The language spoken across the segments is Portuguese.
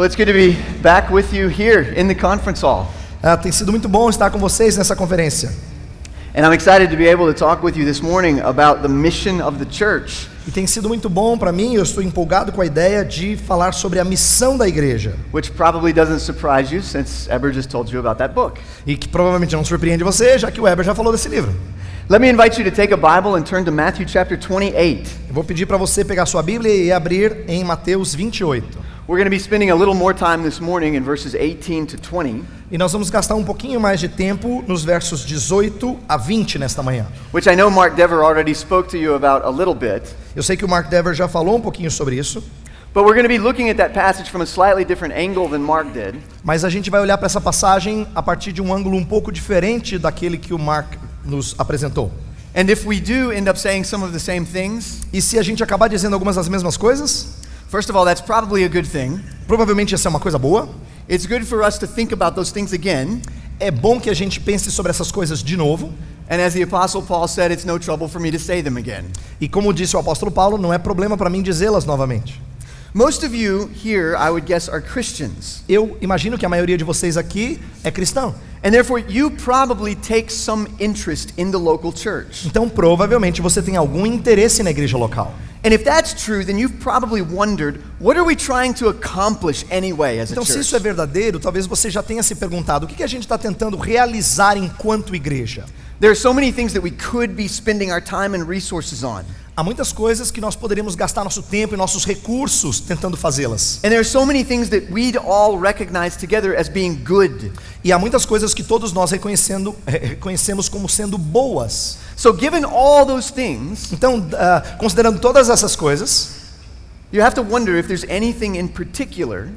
Well, it's good to be back with you here in the conference hall. Tem sido muito bom estar com vocês nessa conferência. And I'm excited to be able to talk with you this morning about the mission of the church. E tem sido muito bom para mim, eu estou empolgado com a ideia de falar sobre a missão da igreja. Which probably doesn't surprise you since Eber just told you about that book. E que provavelmente não surpreende você, já que o Weber já falou desse livro. Let me invite you to take a Bible and turn to Matthew chapter 28. Eu vou pedir para você pegar sua Bíblia e abrir em Mateus 28. We're going to be spending a little more time this morning in verses 18 to 20. E nós vamos gastar um pouquinho mais de tempo nos versos 18 a 20 nesta manhã. Which I know Mark Dever already spoke to you about a little bit. Eu sei que o Mark Dever já falou um pouquinho sobre isso. But we're going to be looking at that passage from a slightly different angle than Mark did. Mas a gente vai olhar para essa passagem a partir de um ângulo um pouco diferente daquele que o Mark nos apresentou. And if we do end up saying some of the same things, E se a gente acabar dizendo algumas das mesmas coisas, first of all, that's probably a good thing. provavelmente essa é uma coisa boa. It's good for us to think about those things again. É bom que a gente pense sobre essas coisas de novo. And as the Apostle Paul said, it's no trouble for me to say them again. E como disse o apóstolo Paulo, não é problema para mim dizê-las novamente. Most of you here, I would guess, are Christians. Eu imagino que a maioria de vocês aqui é cristão. And therefore, you probably take some interest in the local church. Então, provavelmente você tem algum interesse na igreja local. And if that's true, then you've probably wondered, what are we trying to accomplish anyway as a Então, se isso é church? verdadeiro, talvez você já tenha se perguntado, o que a gente está tentando realizar enquanto igreja? There are so many things that we could be spending our time and resources on. Há muitas coisas que nós poderíamos gastar nosso tempo e nossos recursos tentando fazê-las. And there are so many things that we'd all recognize together as being good. E há muitas coisas que todos nós reconhecemos como sendo boas. So given all those things, Então, considerando todas essas coisas, you have to wonder if there's anything in particular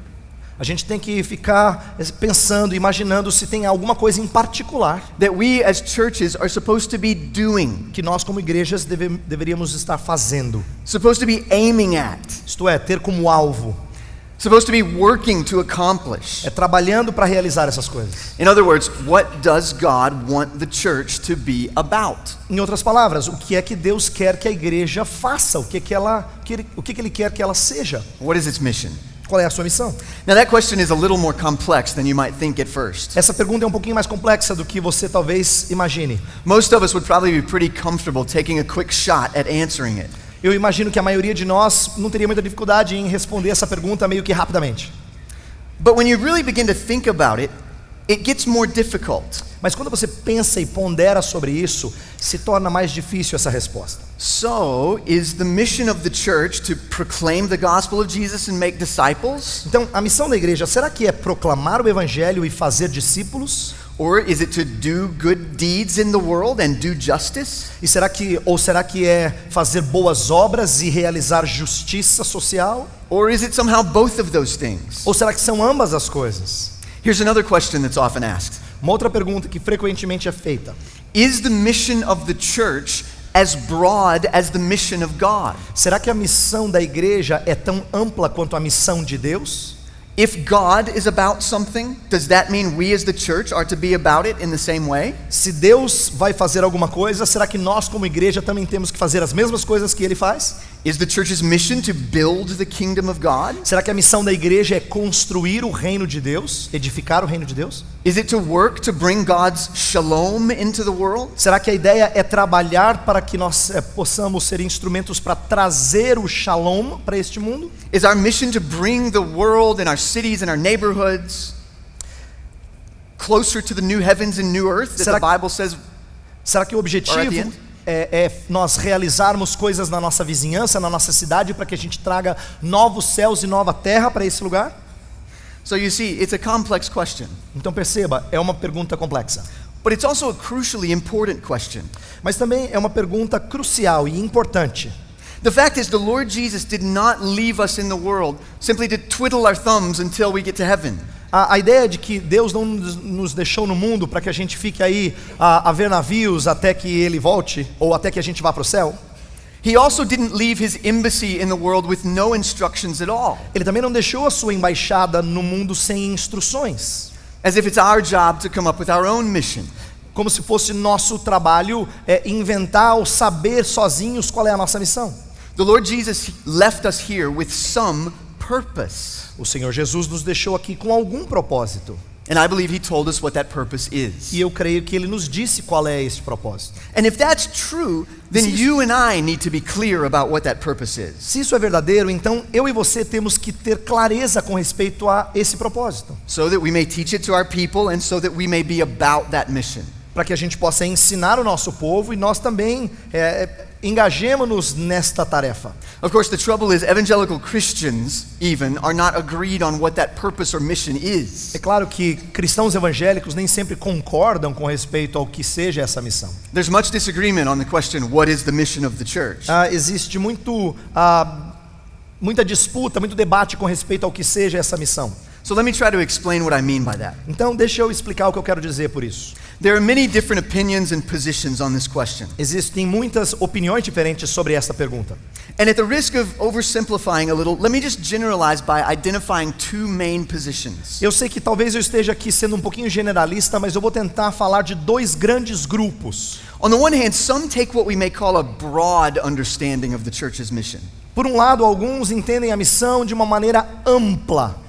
a gente tem que ficar pensando, imaginando se tem alguma coisa em particular that we as churches are supposed to be doing, que nós como igrejas deveríamos estar fazendo. supposed to be aiming at, Isto é, ter como alvo, supposed to be working to accomplish. trabalhando para realizar essas coisas. In other words, what does God want the church to be about? Em outras palavras, o que é que Deus quer que a igreja faça? O que Ele quer que ela seja? What is its mission? Qual é a sua missão? Now that question is a little more complex than you might think at first. Essa pergunta é um pouquinho mais complexa do que você talvez imagine. Most of us would probably be pretty comfortable taking a quick shot at answering it. Eu imagino que a maioria de nós não teria muita dificuldade em responder essa pergunta meio que rapidamente. But when you really begin to think about it, it gets more difficult. Mas quando você pensa e pondera sobre isso, se torna mais difícil essa resposta. So, is the mission of the church to proclaim the gospel of Jesus and make disciples? Então, a missão da igreja, será que é proclamar o evangelho e fazer discípulos? Or is it to do good deeds in the world and do justice? E será que é fazer boas obras e realizar justiça social? Or is it somehow both of those things? Ou será que são ambas as coisas? Here's another question that's often asked. Uma outra pergunta que frequentemente é feita: Is the mission of the church as broad as the mission of God? será que a missão da igreja é tão ampla quanto a missão de Deus? If God is about something, does that mean we as the church are to be about it in the same way? Se Deus vai fazer alguma coisa, será que nós como igreja também temos que fazer as mesmas coisas que Ele faz? Is the church's mission to build the kingdom of God? Será que a missão da igreja é construir o reino de Deus? Edificar o reino de Deus? Is it to work to bring God's shalom into the world? Será que a ideia é trabalhar para que nós possamos ser instrumentos para trazer o shalom para este mundo? Is our mission to bring the world and our cities and our neighborhoods closer to the new heavens and new earth that the Bible says? Será que o Or at the objetivo end? é nós realizarmos coisas na nossa vizinhança, na nossa cidade, para que a gente traga novos céus e nova terra para esse lugar? So you see, it's a complex question, Então perceba, é uma pergunta complexa. but it's also a crucially important question. Mas também é uma pergunta crucial e importante. The fact is, the Lord Jesus did not leave us in the world simply to twiddle our thumbs until we get to heaven. A ideia de que Deus não nos deixou no mundo para que a gente fique aí a ver navios até que Ele volte, ou até que a gente vá para o céu. He also didn't leave his embassy in the world with no instructions at all, Ele também não deixou a sua embaixada no mundo sem instruções. as if it's our job to come up with our own mission. Como se fosse nosso trabalho inventar ou saber sozinhos qual é a nossa missão. The Lord Jesus left us here with some purpose. O Senhor Jesus nos deixou aqui com algum propósito. And I believe he told us what that purpose is. E eu creio que ele nos disse qual é esse propósito. And if that's true, then Se isso- you and I need to be clear about what that purpose is. Se isso é verdadeiro, então eu e você temos que ter clareza com respeito a esse propósito, So that we may teach it to our people and so that we may be about that mission. para que a gente possa ensinar o nosso povo e nós também engajemos-nos nesta tarefa. Of course, the trouble is evangelical Christians even are not agreed on what that purpose or mission is. É claro que cristãos evangélicos nem sempre concordam com respeito ao que seja essa missão. There's much disagreement on the question, what is the mission of the church? Existe muita disputa, muito debate com respeito ao que seja essa missão. So let me try to explain what I mean by that. Então deixa eu explicar o que eu quero dizer por isso. There are many different opinions and positions on this question. Existem muitas opiniões diferentes sobre essa pergunta. And at the risk of oversimplifying a little, let me just generalize by identifying two main positions. Eu sei que talvez eu esteja aqui sendo um pouquinho generalista, mas eu vou tentar falar de dois grandes grupos. On the one hand, some take what we may call a broad understanding of the church's mission. Por um lado, alguns entendem a missão de uma maneira ampla.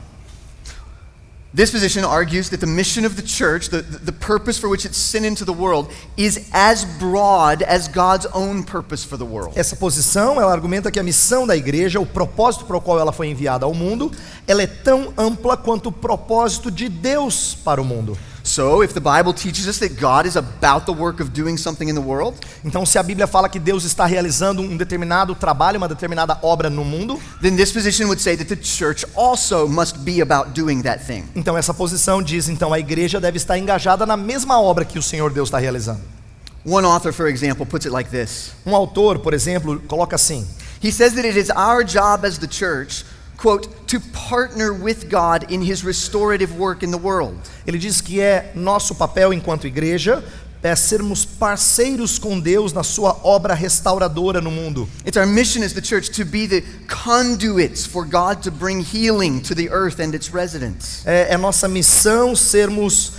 This position argues that the mission of the church, the purpose for which it's sent into the world, is as broad as God's own purpose for the world. Essa posição, ela argumenta que a missão da igreja, o propósito para o qual ela foi enviada ao mundo, ela é tão ampla quanto o propósito de Deus para o mundo. So, if the Bible teaches us that God is about the work of doing something in the world, Então, se a Bíblia fala que Deus está realizando um determinado trabalho, uma determinada obra no mundo, then this position would say that the church also must be about doing that thing. então essa posição diz, então a igreja deve estar engajada na mesma obra que o Senhor Deus está realizando. One author, for example, puts it like this. Um autor, por exemplo, coloca assim: He says that it is our job as the church, quote, to partner with God in his restorative work in the world. ele diz que é nosso papel enquanto igreja sermos parceiros com Deus na sua obra restauradora no mundo. It's our mission as the church to be the conduits for God to bring healing to the earth and its residents. É nossa missão sermos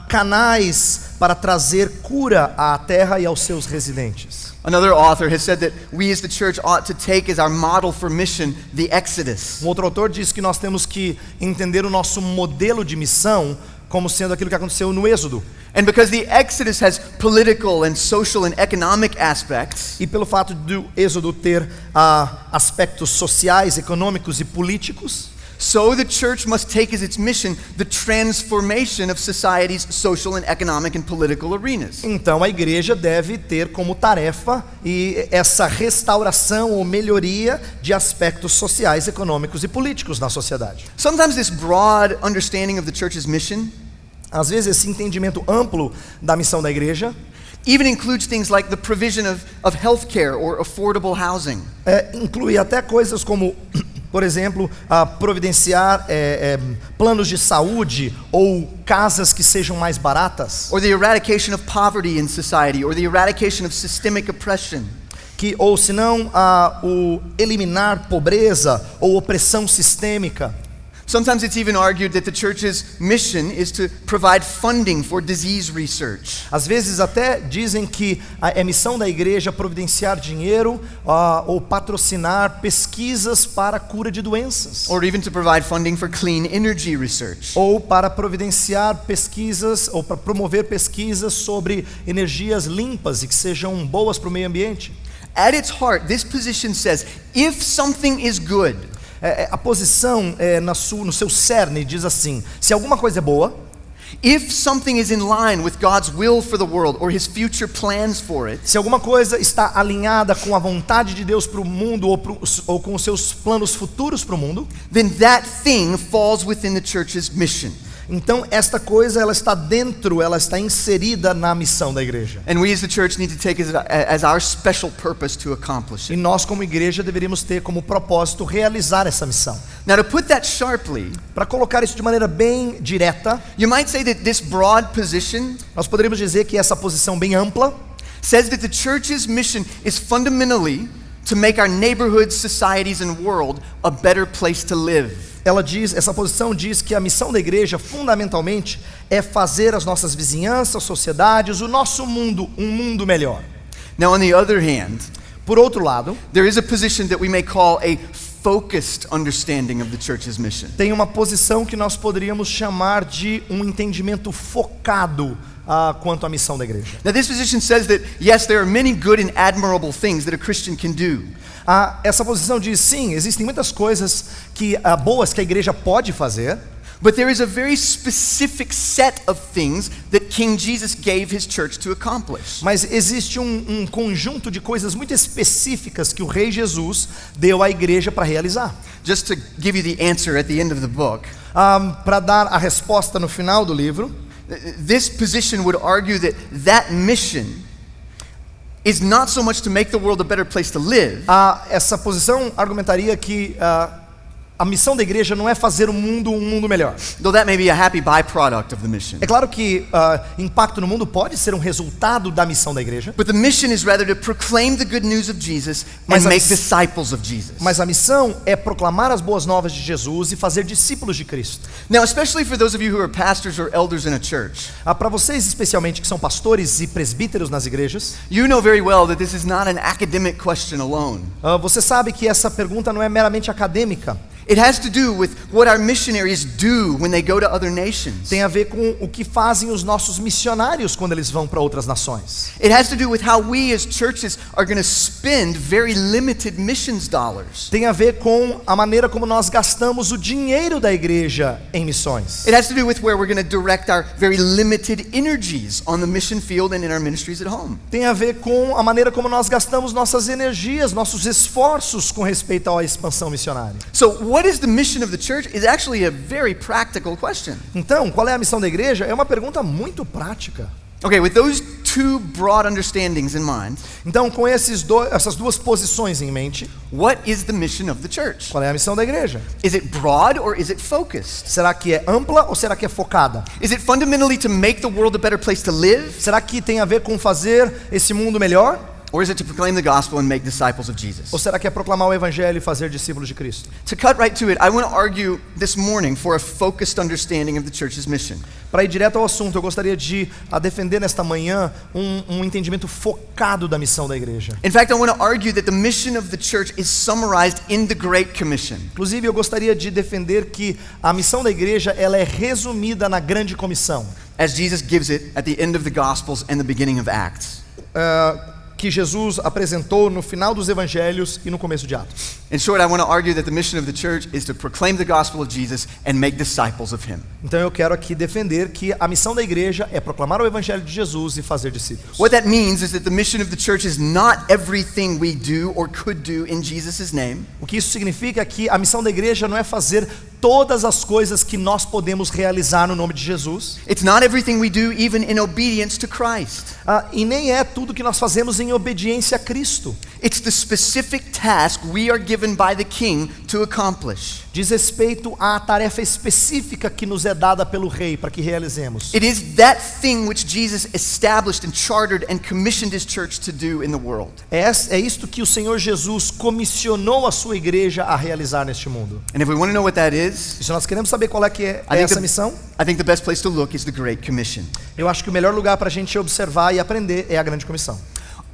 canais para trazer cura à terra e aos seus residentes. Another author has said that we as the church ought to take as our model for mission the Exodus. Um outro autor diz que nós temos que entender o nosso modelo de missão como sendo aquilo que aconteceu no Êxodo. And because the Exodus has political and social and economic aspects, E pelo fato do Êxodo ter aspectos sociais, econômicos e políticos, so the church must take as its mission the transformation of society's social and economic and political arenas. então a igreja deve ter como tarefa essa restauração ou melhoria de aspectos sociais, econômicos e políticos na sociedade. Sometimes this broad understanding of the church's mission Às vezes esse entendimento amplo da missão da igreja even includes things like the provision of healthcare or affordable housing. inclui até coisas como, por exemplo, providenciar planos de saúde ou casas que sejam mais baratas, Or the eradication of poverty in society, or the eradication of systemic oppression. ou se não, o eliminar pobreza ou opressão sistêmica. Sometimes it's even argued that the church's mission is to provide funding for disease research. Às vezes até dizem que é missão da igreja providenciar dinheiro ou patrocinar pesquisas para a cura de doenças, Or even to provide funding for clean energy research. ou para providenciar pesquisas ou para promover pesquisas sobre energias limpas e que sejam boas para o meio ambiente. At its heart, this position says, if something is good, A posição no seu cerne diz assim: se alguma coisa é boa, if something is in line with God's will for the world or his future plans for it, se alguma coisa está alinhada com a vontade de Deus para o mundo ou com os seus planos futuros para o mundo, then that thing falls within the church's mission. então esta coisa ela está inserida na missão da igreja. And we as the church need to take it as our special purpose to accomplish E it. nós como igreja deveríamos ter como propósito realizar essa missão. Now, to put that sharply, Para colocar isso de maneira bem direta, you might say that this broad position nós poderíamos dizer que essa posição bem ampla says that the church's mission is fundamentally to make our neighborhoods, societies, and world a better place to live. essa posição diz que a missão da igreja fundamentalmente é fazer as nossas vizinhanças, sociedades, o nosso mundo um mundo melhor. Now, on the other hand, Por outro lado, there is a position that we may call a focused understanding of the church's mission. Tem uma posição que nós poderíamos chamar de um entendimento focado quanto à missão da igreja. Now, this position says that, yes, there are many good and admirable things that a Christian can do. Essa posição diz, sim, existem muitas coisas boas que a igreja pode fazer, But there is a very specific set of things that King Jesus gave his church to accomplish. mas existe um conjunto de coisas muito específicas que o Rei Jesus deu à igreja para realizar. Just to give you the answer at the end of the book, Para dar a resposta no final do livro, this position would argue that that mission is not so much to make the world a better place to live, essa posição argumentaria que a missão da igreja não é fazer o mundo um mundo melhor. though that may be a happy byproduct of the mission. É claro que impacto no mundo pode ser um resultado da missão da igreja, But the mission is rather to proclaim the good news of Jesus Mas and a make miss- disciples of Jesus. mas a missão é proclamar as boas novas de Jesus e fazer discípulos de Cristo. Now, especially for those of you who are pastors or elders in a church, Para vocês especialmente que são pastores e presbíteros nas igrejas, you know very well that this is not an academic question alone. você sabe que essa pergunta não é meramente acadêmica. It has to do with what our missionaries do when they go to other nations. Tem a ver com o que fazem os nossos missionários quando eles vão para outras nações. It has to do with how we as churches are going to spend very limited missions dollars. Tem a ver com a maneira como nós gastamos o dinheiro da igreja em missões. It has to do with where we're going to direct our very limited energies on the mission field and in our ministries at home. Tem a ver com a maneira como nós gastamos nossas energias, nossos esforços com respeito à expansão missionária. So, what is the mission of the church is actually a very practical question. Então, qual é a missão da igreja? É uma pergunta muito prática. Okay, with those two broad understandings in mind, Então, com essas duas posições em mente, what is the mission of the church? qual é a missão da igreja? Is it broad or is it focused? Será que é ampla ou será que é focada? Is it fundamentally to make the world a better place to live? Será que tem a ver com fazer esse mundo melhor? Or is it to proclaim the gospel and make disciples of Jesus? Ou será que é proclamar o evangelho e fazer discípulos de Cristo? To cut right to it, I want to argue this morning for a focused understanding of the church's mission. Para ir direto ao assunto, eu gostaria de defender nesta manhã um entendimento focado da missão da igreja. In fact, I want to argue that the mission of the church is summarized in the Great Commission. Inclusive, eu gostaria de defender que a missão da igreja ela é resumida na grande comissão, As Jesus gives it at the end of the Gospels and the beginning of Acts. que Jesus apresentou no final dos evangelhos e no começo de Atos. In short, I want to argue that the mission of the church is to proclaim the gospel of Jesus and make disciples of him. Então eu quero aqui defender que a missão da igreja é proclamar o evangelho de Jesus e fazer discípulos. What that means is that the mission of the church is not everything we do or could do in Jesus' name. O que isso significa é que a missão da igreja não é fazer todas as coisas que nós podemos realizar no nome de Jesus, It's not everything we do even in obedience to Christ. e nem é tudo que nós fazemos em obediência a Cristo. It's the specific task we are given by the King to accomplish. Diz respeito à tarefa específica que nos é dada pelo Rei para que realizemos. It is that thing which Jesus established and chartered and commissioned his church to do in the world. É isto que o Senhor Jesus comissionou a sua igreja a realizar neste mundo. And if we want to know what that is, E se nós queremos saber qual é que é I think essa missão, I think the best place to look is the Great Commission. eu acho que o melhor lugar para a gente observar e aprender é a grande comissão.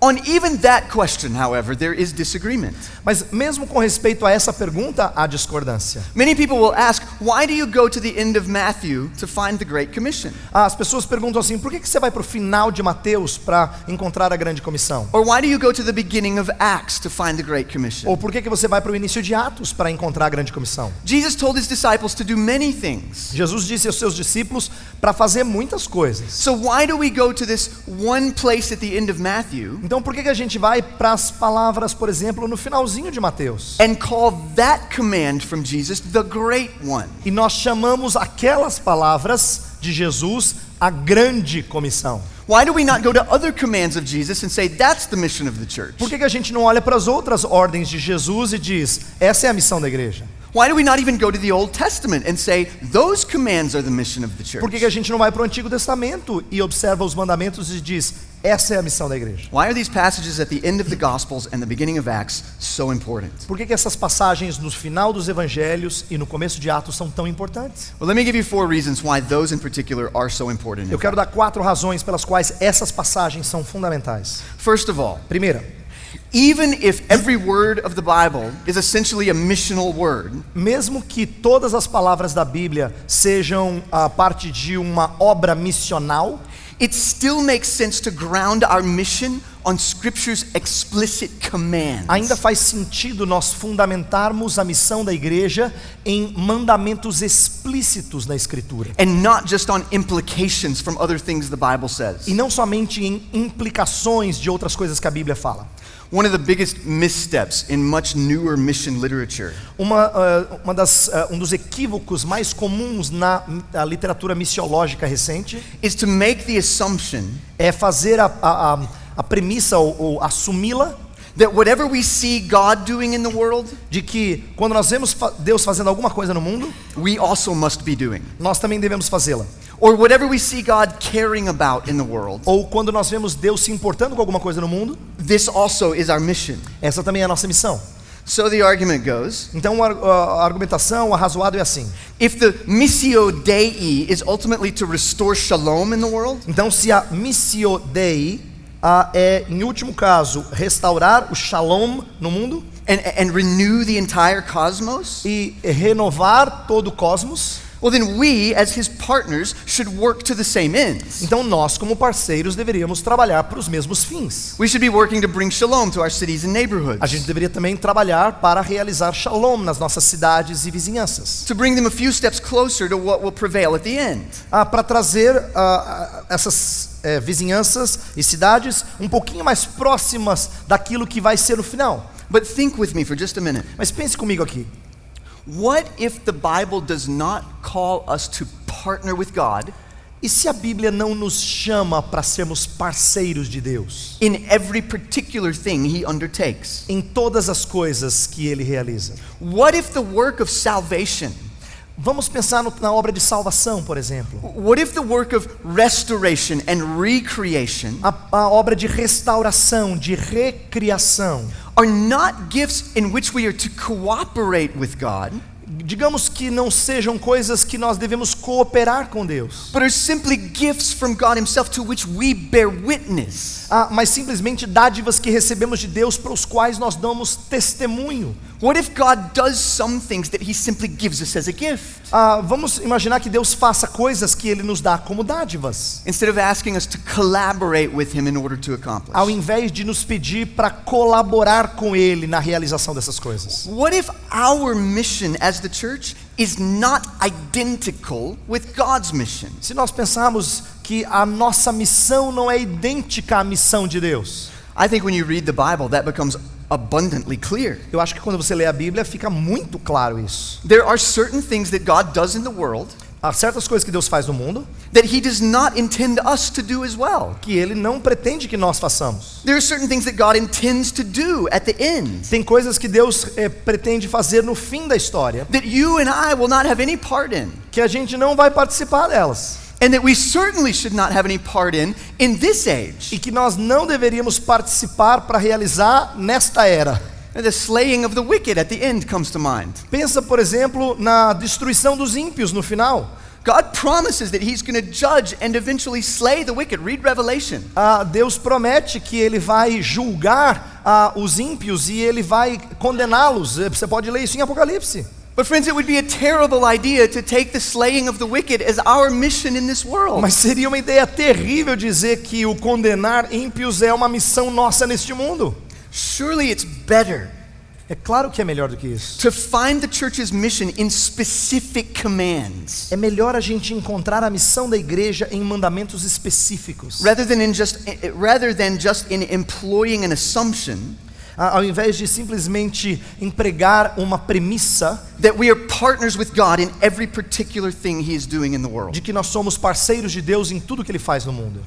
On even that question, however, there is disagreement. Mas mesmo com respeito a essa pergunta, há discordância. Many people will ask, why do you go to the end of Matthew to find the Great Commission? As pessoas perguntam assim, por que você vai para o final de Mateus para encontrar a grande comissão? Or why do you go to the beginning of Acts to find the Great Commission? Ou por que você vai para o início de Atos para encontrar a grande comissão? Jesus told his disciples to do many things. Jesus disse aos seus discípulos para fazer muitas coisas. So why do we go to this one place at the end of Matthew Então por que a gente vai para as palavras, por exemplo, no finalzinho de Mateus? and call that command from Jesus the Great One? E nós chamamos aquelas palavras de Jesus a grande comissão. Why do we not go to other commands of Jesus and say that's the mission of the church? Por que a gente não olha para as outras ordens de Jesus e diz, essa é a missão da igreja? Why do we not even go to the Old Testament and say those commands are the mission of the church? Por que a gente não vai para o Antigo Testamento e observa os mandamentos e diz, essa é a missão da igreja? Why are these passages at the end of the Gospels and the beginning of Acts so important? Por que essas passagens no final dos evangelhos e no começo de Atos são tão importantes? Well, let me give you 4 reasons why those in particular are so important. Eu quero dar 4 razões pelas quais essas passagens são fundamentais. First of all, Primeira, Even if every word of the Bible is essentially a missional word, Mesmo que todas as palavras da Bíblia sejam a parte de uma obra missional, it still makes sense to ground our mission on Scripture's explicit commands. ainda faz sentido nós fundamentarmos a missão da igreja em mandamentos explícitos na Escritura. And not just on implications from other things the Bible says. E não somente em implicações de outras coisas que a Bíblia fala. One of the biggest missteps in much newer mission literature Um dos equívocos mais comuns na literatura missiológica recente is to make the assumption é fazer a premissa ou assumi-la that whatever we see God doing in the world, de que quando nós vemos Deus fazendo alguma coisa no mundo, we also must be doing. nós também devemos fazê-la. Or whatever we see God caring about in the world, Ou quando nós vemos Deus se importando com alguma coisa no mundo, this also is our mission. essa também é a nossa missão. So the argument goes, Então a argumentação, o arrazoado é assim. if the missio Dei is ultimately to restore shalom in the world, Então se a missio Dei é, em último caso, restaurar o shalom no mundo and renew the entire cosmos, e renovar todo o cosmos, well then we, as his partners, should work to the same ends. então nós como parceiros deveríamos trabalhar para os mesmos fins. We should be working to bring shalom to our cities and neighborhoods, A gente deveria também trabalhar para realizar shalom nas nossas cidades e vizinhanças, to bring them a few steps closer to what will prevail at the end. para trazer essas vizinhanças e cidades um pouquinho mais próximas daquilo que vai ser o final. But think with me for just a minute. Mas pense comigo aqui. What if the Bible does not call us to partner with God E se a Bíblia não nos chama para sermos parceiros de Deus in every particular thing he undertakes? em todas as coisas que Ele realiza? What if the work of salvation, Vamos pensar na obra de salvação, por exemplo. what if the work of restoration and recreation A obra de restauração, de recriação, are not gifts in which we are to cooperate with God, digamos que não sejam coisas que nós devemos cooperar com Deus, but are simply gifts from God himself to which we bear witness? mas simplesmente dádivas que recebemos de Deus para os quais nós damos testemunho. What if God does some things that he simply gives us as a gift? Vamos imaginar que Deus faça coisas que Ele nos dá como dádivas, Instead of asking us to collaborate with him in order to accomplish. ao invés de nos pedir para colaborar com Ele na realização dessas coisas. What if our mission as the church is not identical with God's mission? Se nós pensarmos que a nossa missão não é idêntica à missão de Deus, I think when you read the Bible, that becomes abundantly clear. eu acho que quando você lê a Bíblia fica muito claro isso. There are certain things that God does in the world Há certas coisas que Deus faz no mundo that he does not intend us to do as well. que Ele não pretende que nós façamos. There are certain things that God intends to do at the end Tem coisas que Deus pretende fazer no fim da história that you and I will not have any part in, que a gente não vai participar delas and that we certainly should not have any part in this age. e que nós não deveríamos participar para realizar nesta era. The slaying of the wicked at the end comes to mind. Pensa, por exemplo, na destruição dos ímpios no final. God promises that he's going to judge and eventually slay the wicked. Read Revelation. Deus promete que Ele vai julgar os ímpios e Ele vai condená-los. Você pode ler isso em Apocalipse. But friends, it would be a terrible idea to take the slaying of the wicked as our mission in this world. Mas seria uma ideia terrível dizer que o condenar ímpios é uma missão nossa neste mundo. Surely it's better É claro que é melhor do que isso. to find the church's mission in specific commands É melhor a gente encontrar a missão da igreja em mandamentos específicos, rather than just in employing an assumption ao invés de simplesmente empregar uma premissa that we are partners with God in every particular thing he is doing in the world. de que nós somos parceiros de Deus em tudo que Ele faz no mundo.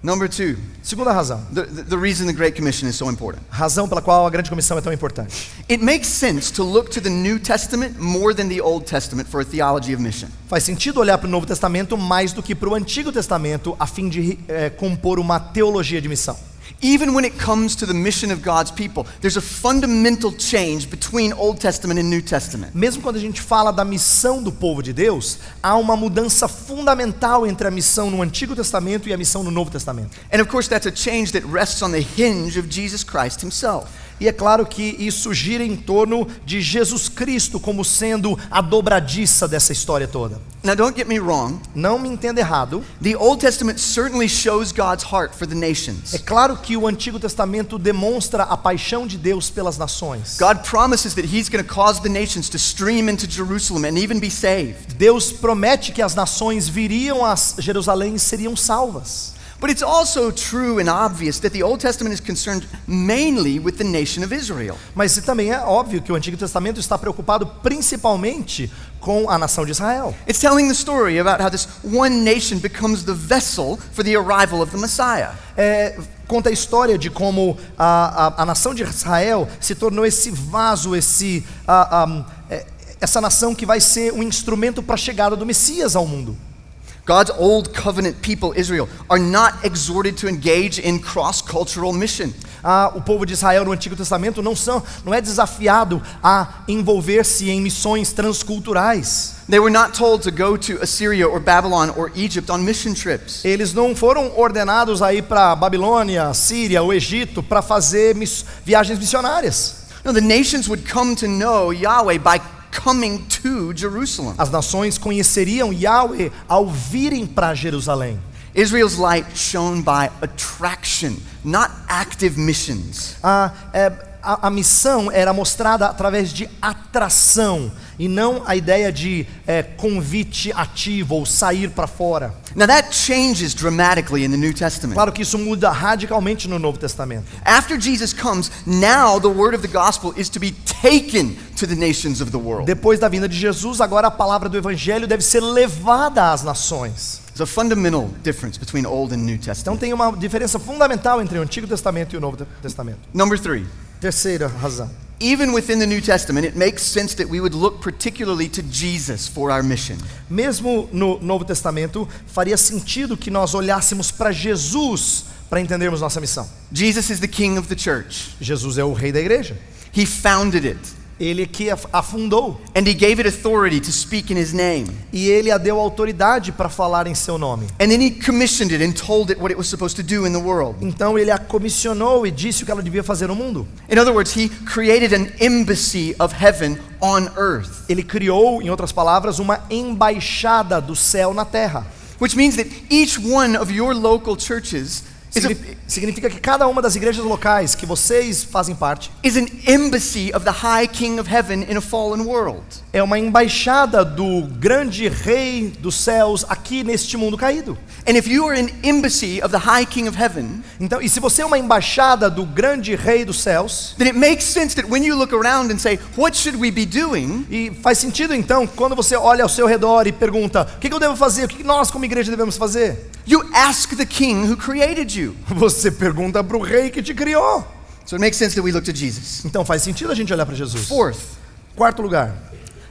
Number two, Segunda razão, the reason the Great Commission is so important. razão pela qual a grande comissão é tão importante. It makes sense to look to the New Testament more than the Old Testament for a theology of mission. Faz sentido olhar para o Novo Testamento mais do que para o Antigo Testamento a fim de compor uma teologia de missão. Even when it comes to the mission of God's people, there's a fundamental change between Old Testament and New Testament. Mesmo quando a gente fala da missão do povo de Deus, há uma mudança fundamental entre a missão no Antigo Testamento e a missão no Novo Testamento. And of course, that's a change that rests on the hinge of Jesus Christ himself. E é claro que isso gira em torno de Jesus Cristo como sendo a dobradiça dessa história toda. Now, don't get me wrong. Não me entenda errado. The Old Testament certainly shows God's heart for the nations. É claro que o Antigo Testamento demonstra a paixão de Deus pelas nações. God promises that he's going to cause the nations to stream into Jerusalem and even be saved. Deus promete que as nações viriam a Jerusalém e seriam salvas. But it's also true and obvious that the Old Testament is concerned mainly with the nation of Israel. Mas também é óbvio que o Antigo Testamento está preocupado principalmente com a nação de Israel. It's telling the story about how this one nation becomes the vessel for the arrival of the Messiah. Conta a história de como a nação de Israel se tornou esse vaso, essa nação que vai ser um instrumento para a chegada do Messias ao mundo. God's old covenant people, Israel, are not exhorted to engage in cross-cultural mission. O povo de Israel no Antigo Testamento não é desafiado a envolver-se em missões transculturais. They were not told to go to Assyria or Babylon or Egypt on mission trips. Eles não foram ordenados a ir para Babilônia, Síria ou Egito para fazer viagens missionárias. No, the nations would come to know Yahweh by coming to Jerusalem. As nações conheceriam Yahweh ao virem para Jerusalém. Israel's light shone by attraction, not active missions. A missão era mostrada através de atração e não a ideia de convite ativo ou sair para fora. Now that changes dramatically in the New Testament. Claro que isso muda radicalmente no Novo Testamento. After Jesus comes, now the word of the gospel is to be taken to the nations of the world. Depois da vinda de Jesus, agora a palavra do evangelho deve ser levada às nações. There's a fundamental difference between Old and New Então Testament. tem uma diferença fundamental entre o Antigo Testamento e o Novo Testamento. Number 3. Terceira razão. Even within the New Testament, it makes sense that we would look particularly to Jesus for our mission. Mesmo no Novo Testamento, faria sentido que nós olhássemos para Jesus para entendermos nossa missão. Jesus is the king of the church. Jesus é o rei da igreja. He founded it, Ele que a fundou. and he gave it authority to speak in his name. E ele a deu autoridade para falar em seu nome. And then he commissioned it and told it what it was supposed to do in the world. Então ele a comissionou e disse o que ela devia fazer no mundo. In other words, he created an embassy of heaven on earth, Ele criou, em outras palavras, uma embaixada do céu na terra. which means that each one of your local churches Significa que cada uma das igrejas locais que vocês fazem parte is an embassy of the high king of heaven in a fallen world. é uma embaixada do grande rei dos céus aqui neste mundo caído. And if you are an embassy of the high king of heaven, Então, e se você é uma embaixada do grande rei dos céus, then it makes sense that when you look around and say, what should we be doing? e faz sentido então, quando você olha ao seu redor e pergunta, o que eu devo fazer? O que nós como igreja devemos fazer? You ask the king who created you. Você pergunta para o rei que te criou. So it makes sense that we look to Jesus. Então faz sentido a gente olhar para Jesus. Fourth, Quarto lugar,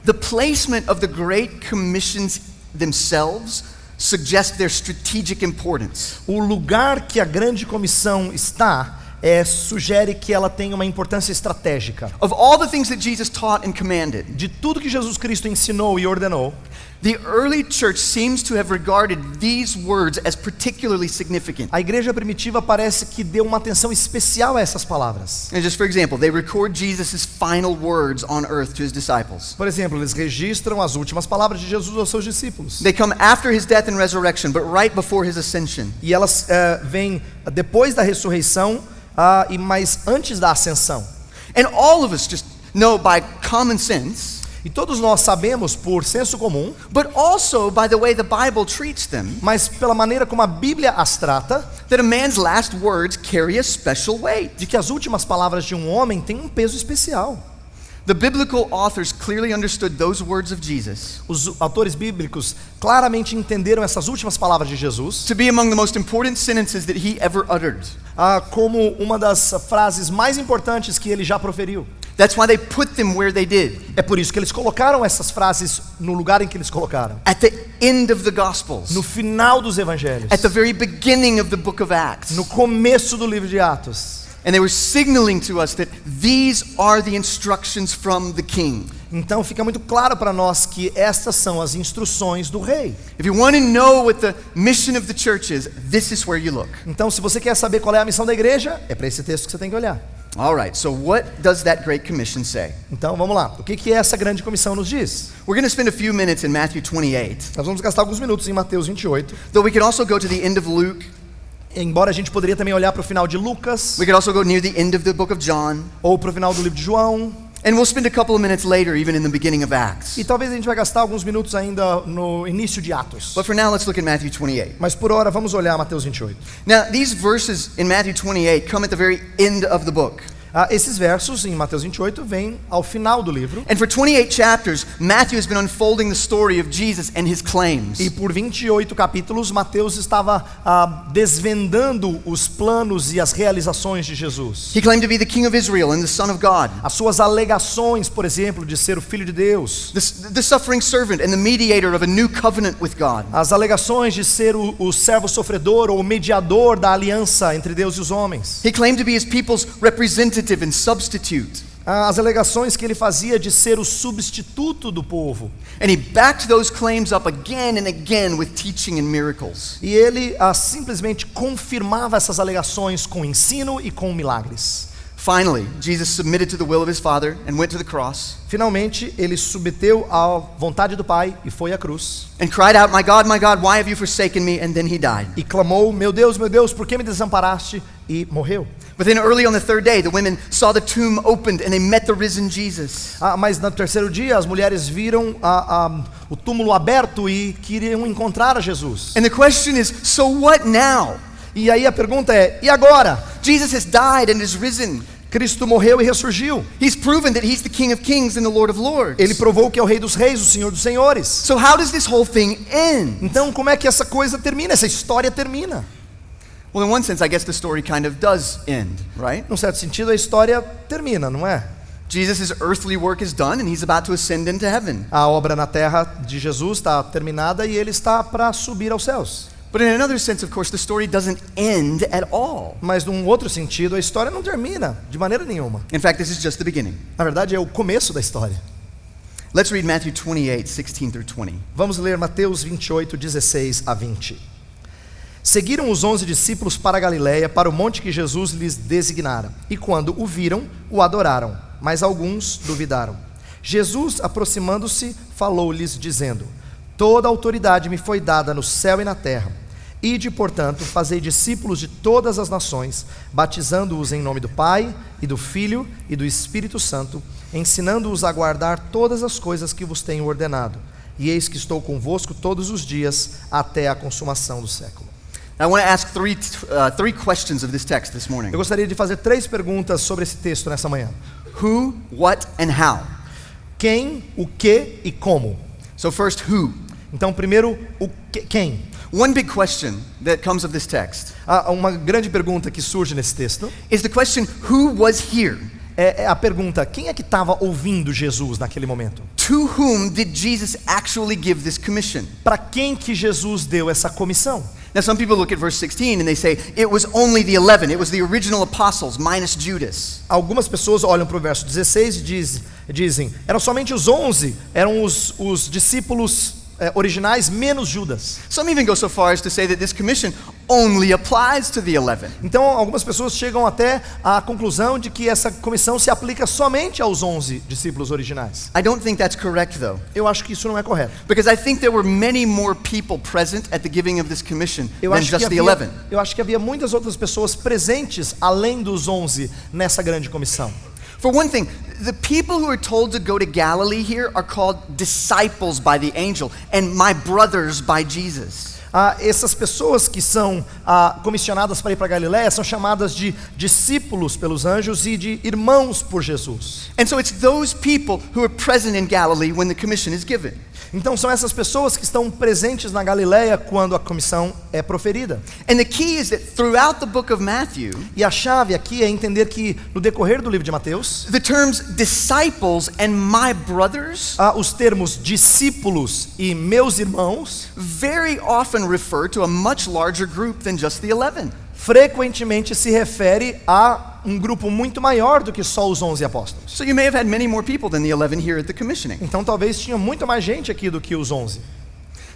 the placement of the great commissions themselves suggest their strategic importance. o lugar que a grande comissão está sugere que ela tem uma importância estratégica. Of all the things that Jesus taught and commanded, De tudo que Jesus Cristo ensinou e ordenou, the early church seems to have regarded these words as particularly significant. a igreja primitiva parece que deu uma atenção especial a essas palavras. And just for example, they record Jesus' final words on earth to his disciples. Por exemplo, eles registram as últimas palavras de Jesus aos seus discípulos. They come after his death and resurrection, but right before his ascension. E elas vêm depois da ressurreição, mas antes da ascensão. And all of us just know by common sense, E todos nós sabemos, por senso comum, but also by the way the Bible treats them, mas pela maneira como a Bíblia as trata, that a man's last words carry a special weight. de que as últimas palavras de um homem têm um peso especial. The biblical authors clearly understood those words of Jesus Os autores bíblicos claramente entenderam essas últimas palavras de Jesus to be among the most important sentences that he ever uttered. como uma das frases mais importantes que ele já proferiu. That's why they put them where they did. É por isso que eles colocaram essas frases no lugar em que eles colocaram. At the end of the Gospels. No final dos evangelhos. At the very beginning of the book of Acts. No começo do livro de Atos. And they were signaling to us that these are the instructions from the king. Então fica muito claro para nós que estas são as instruções do rei. If you want to know what the mission of the church is, this is where you look. Então se você quer saber qual é a missão da igreja, é para esse texto que você tem que olhar. All right, so what does that Great Commission say? Então vamos lá. O que essa grande comissão nos diz? We're going to spend a few minutes in Matthew 28. Nós vamos gastar alguns minutos em Mateus 28. Though we could also go to the end of Luke. Embora a gente poderia também olhar para o final de Lucas. We could also go near the end of the book of John. Ou para o final do livro de João. And we'll spend a couple of minutes later even in the beginning of Acts. E talvez a gente vai gastar alguns minutos ainda no início de Atos. But for now, let's look at Matthew 28. Mas por hora vamos olhar Mateus 28. Now, these verses in Matthew 28 come at the very end of the book. Esses versos em Mateus 28 vêm ao final do livro. And for 28 chapters, Matthew has been unfolding the story of Jesus and his claims. E por 28 capítulos, Mateus estava desvendando os planos e as realizações de Jesus. He claimed to be the King of Israel and the Son of God. As suas alegações, por exemplo, de ser o Filho de Deus. The suffering servant and the mediator of a new covenant with God. As alegações de ser o servo sofredor ou o mediador da aliança entre Deus e os homens. He claimed to be his people's representative and substitute. As alegações que ele fazia de ser o substituto do povo. And he backed those claims up again and again with teaching and miracles. E ele simplesmente confirmava essas alegações com ensino e com milagres. Finally, Jesus submitted to the will of his Father and went to the cross. Finalmente, ele submeteu à vontade do Pai e foi à cruz. And cried out, my God, why have you forsaken me? And then he died. E clamou, meu Deus, por que me desamparaste? E morreu. But then early on the third day, the women saw the tomb opened and they met the risen Jesus. Mas no terceiro dia, as mulheres viram o túmulo aberto e queriam encontrar a Jesus. And the question is, so what now? E aí a pergunta é, e agora? Jesus has died and is risen. Cristo morreu e ressurgiu. He's proven that he's the King of Kings and the Lord of Lords. Ele provou que é o Rei dos Reis, o Senhor dos Senhores. So how does this whole thing end? Então como é que essa coisa termina? Essa história termina? Well, in one sense, I guess the story kind of does end, right? Num certo sentido, a história termina, não é? Jesus' earthly work is done and he's about to ascend into heaven. A obra na terra de Jesus está terminada e ele está para subir aos céus. But in another sense, of course, the story doesn't end at all. Mas num outro sentido, a história não termina de maneira nenhuma. In fact, this is just the beginning. Na verdade, é o começo da história. Let's read Matthew 28, 16 through 20. Vamos ler Mateus 28, 16 a 20. Seguiram os 11 discípulos para a Galiléia, para o monte que Jesus lhes designara. E quando o viram, o adoraram, mas alguns duvidaram. Jesus, aproximando-se, falou-lhes, dizendo: Toda autoridade me foi dada no céu e na terra. Ide, portanto, fazei discípulos de todas as nações, batizando-os em nome do Pai, e do Filho, e do Espírito Santo, ensinando-os a guardar todas as coisas que vos tenho ordenado. E eis que estou convosco todos os dias, até a consumação do século. I want to ask three questions of this text this morning. Eu gostaria de fazer 3 perguntas sobre esse texto nessa manhã. Who, what, and how? Quem, o que e como. So first, who? Então, primeiro, quem? One big question that comes of this text Uma grande pergunta que surge nesse texto is the question, who was here? é a pergunta, quem é que estava ouvindo Jesus naquele momento? To whom did Jesus actually give this commission? Para quem que Jesus deu essa comissão? Now some people look at verse 16 and they say, it was only the 11, it was the original apostles minus Judas. Algumas pessoas olham para o verso 16 e dizem, eram somente os 11, eram os discípulos originais menos Judas. Some even go so far as to say that this commission only applies to the 11. Então algumas pessoas chegam até à conclusão de que essa comissão se aplica somente aos 11 discípulos originais. I don't think that's correct though. Eu acho que isso não é correto. Because I think there were many more people present at the giving of this commission than just the 11. Eu acho que havia muitas outras pessoas presentes além dos 11 nessa grande comissão. For one thing, the people who are told to go to Galilee here are called disciples by the angel and my brothers by Jesus. Essas pessoas que são comissionadas para ir para Galiléia são chamadas de discípulos pelos anjos e de irmãos por Jesus. And so it's those people who are present in Galilee when the commission is given. Então são essas pessoas que estão presentes na Galileia quando a comissão é proferida. And the key is that throughout the book of Matthew, E a chave aqui é entender que no decorrer do livro de Mateus, the terms disciples and my brothers os termos discípulos e meus irmãos very often refer to a much larger group than just the 11. frequentemente se refere a um grupo muito maior do que só os 11 apóstolos. So you may have had many more people than the 11 here at the commissioning. Então talvez tinha muito mais gente aqui do que os 11.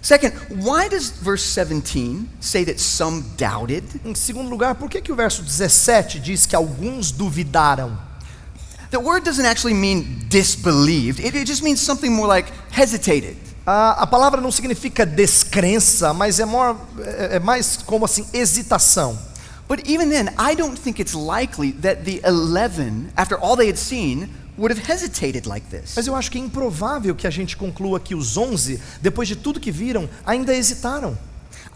Second, why does verse 17 say that some doubted? Em segundo lugar, por que o verso 17 diz que alguns duvidaram? The word doesn't actually mean disbelieved. It just means something more like hesitated. A palavra não significa descrença, mas é mais como assim, hesitação. But even then, I don't think it's likely that the 11, after all they had seen, would have hesitated like this. Mas eu acho que é improvável que a gente conclua que os 11, depois de tudo que viram, ainda hesitaram.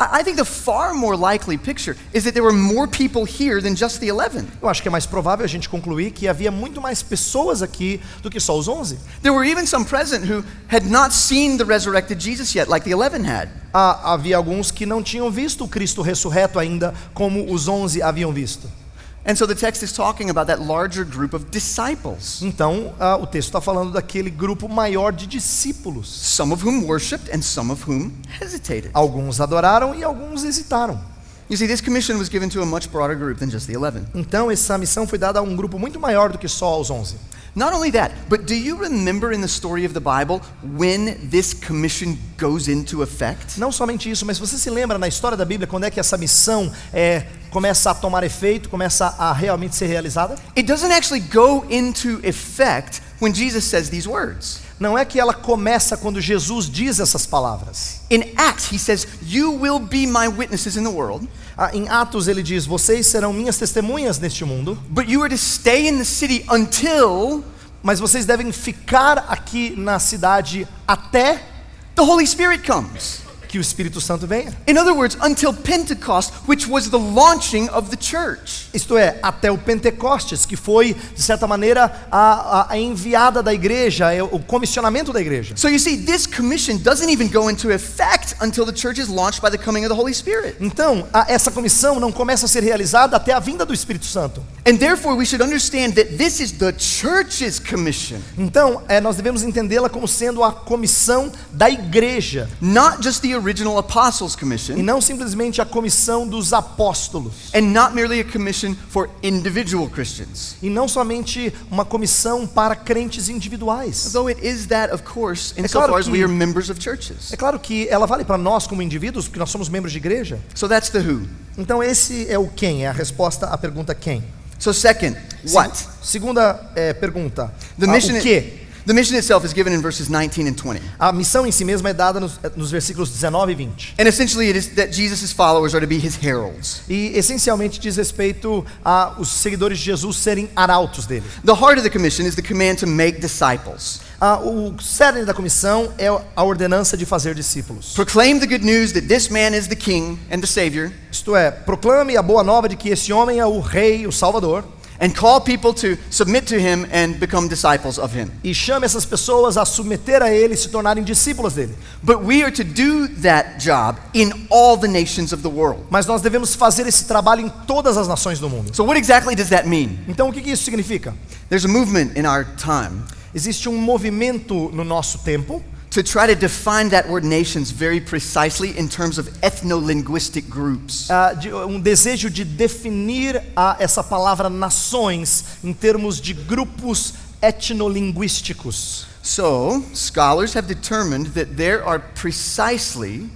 I think the far more likely picture is that there were more people here than just the 11. Eu acho que é mais provável a gente concluir que havia muito mais pessoas aqui do que só os 11. There were even some present who had not seen the resurrected Jesus yet, like the 11 had. Havia alguns que não tinham visto o Cristo ressurreto ainda, como os 11 haviam visto. And so the text is talking about that larger group of disciples, Então, o texto está falando daquele grupo maior de discípulos. some of whom worshipped and some of whom hesitated. Alguns adoraram e alguns hesitaram. You see, this commission was given to a much broader group than just the 11. Então, essa missão foi dada a um grupo muito maior do que só aos 11. Not only that, but do you remember in the story of the Bible when this commission goes into effect? Não somente isso, mas você se lembra na história da Bíblia quando é que essa missão começa a tomar efeito, começa a realmente ser realizada? It doesn't actually go into effect when Jesus says these words. Não é que ela começa quando Jesus diz essas palavras. In Acts, he says, "You will be my witnesses in the world, Em Atos ele diz, vocês serão minhas testemunhas neste mundo, but you are to stay in the city until mas vocês devem ficar aqui na cidade até the Holy Spirit comes." que o Espírito Santo venha. In other words, until Pentecost, which was the launching of the church. Isto é, até o Pentecostes, que foi, de certa maneira, a enviada da igreja, o comissionamento da igreja. So you see, this commission doesn't even go into effect until the church is launched by the coming of the Holy Spirit. Então, essa comissão não começa a ser realizada até a vinda do Espírito Santo. And therefore we should understand that this is the church's commission, Então, nós devemos entendê-la como sendo a comissão da igreja, not just the original apostles' e commission, não simplesmente a comissão dos apóstolos, and not merely a commission for individual Christians. e não somente uma comissão para crentes individuais. Though it is that, of course, claro insofar as que- we are members of churches. É claro que ela vale para nós como indivíduos, porque nós somos membros de igreja. So that's the who. Então esse é o quem, é a resposta à pergunta quem. So second, what? Segunda pergunta, The mission, o que? the mission itself is given in verses 19 and 20. A missão em si mesma é dada nos versículos 19 e 20. And essentially it is that Jesus' followers are to be his heralds. E essencialmente diz respeito a os seguidores de Jesus serem arautos dele. The heart of the commission is the command to make disciples. O cerne da comissão é a ordenança de fazer discípulos. Proclaim the good news that this man is the king and the savior, Isto é, proclame a boa nova de que esse homem é o rei, o salvador, and call people to submit to him and become disciples of him. e chame essas pessoas a submeter a ele e se tornarem discípulos dele. But we are to do that job in all the nations of the world. Mas nós devemos fazer esse trabalho em todas as nações do mundo. So what exactly does that mean? Então o que isso significa? There's a movement in our time Existe um movimento no nosso tempo to try to define that word nations very precisely in terms of ethno-linguistic groups. um desejo de definir essa palavra nações em termos de grupos etnolinguísticos. So, scholars have determined that there are precisely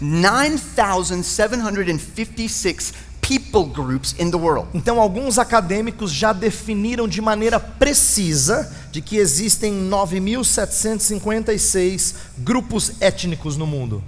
9,756 people groups in the world. Então alguns acadêmicos já definiram de maneira precisa de que existem 9.756 grupos étnicos no mundo.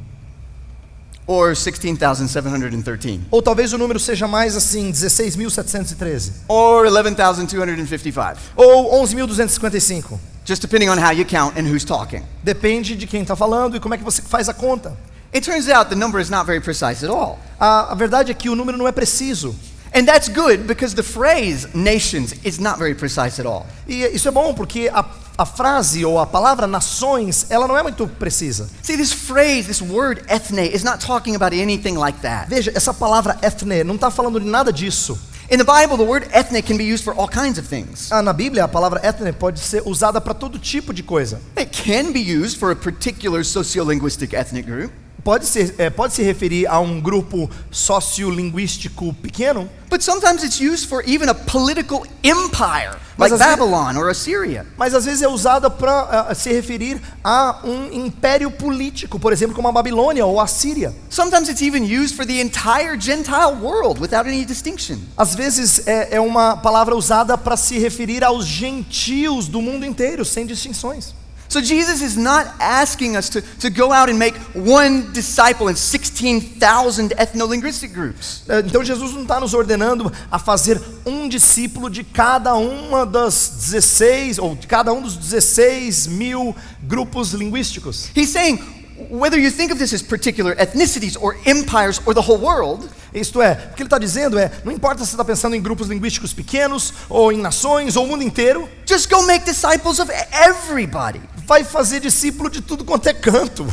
Or 16,713. Ou talvez o número seja mais assim, 16.713. Or 11,255. Ou 11.255. Just depending on how you count and who's talking. Depende de quem está falando e como é que você faz a conta. It turns out the number is not very precise at all. A verdade é que o número não é preciso. And that's good because the phrase nations is not very precise at all. E isso é bom porque a A frase ou a palavra nações, ela não é muito precisa. See, this phrase, this word ethne, is not talking about anything like that. Veja, essa palavra ethne não está falando de nada disso. In the Bible, the word ethne can be used for all kinds of things. Na Bíblia, a palavra ethne pode ser usada para todo tipo de coisa. It can be used for a particular sociolinguistic ethnic group. Pode se referir a um grupo sociolinguístico pequeno, But sometimes it's used for even a political empire, Mas like às vezes- Babylon or Assyria. mas às vezes é usada para se referir a um império político, por exemplo, como a Babilônia ou a Síria. Sometimes it's even used for the entire Gentile world without any distinction. Às vezes é uma palavra usada para se referir aos gentios do mundo inteiro, sem distinções. So Jesus is not asking us to go out and make one disciple in 16,000 ethno-linguistic groups. Então Jesus não está nos ordenando a fazer um discípulo de cada uma das 16, ou de cada um dos 16 mil grupos linguísticos. He's saying, whether you think of this as particular ethnicities or empires or the whole world, Isto é, o que ele está dizendo é, não importa se você está pensando em grupos linguísticos pequenos, ou em nações, ou o mundo inteiro, just go make disciples of everybody. vai fazer discípulo de tudo quanto é canto.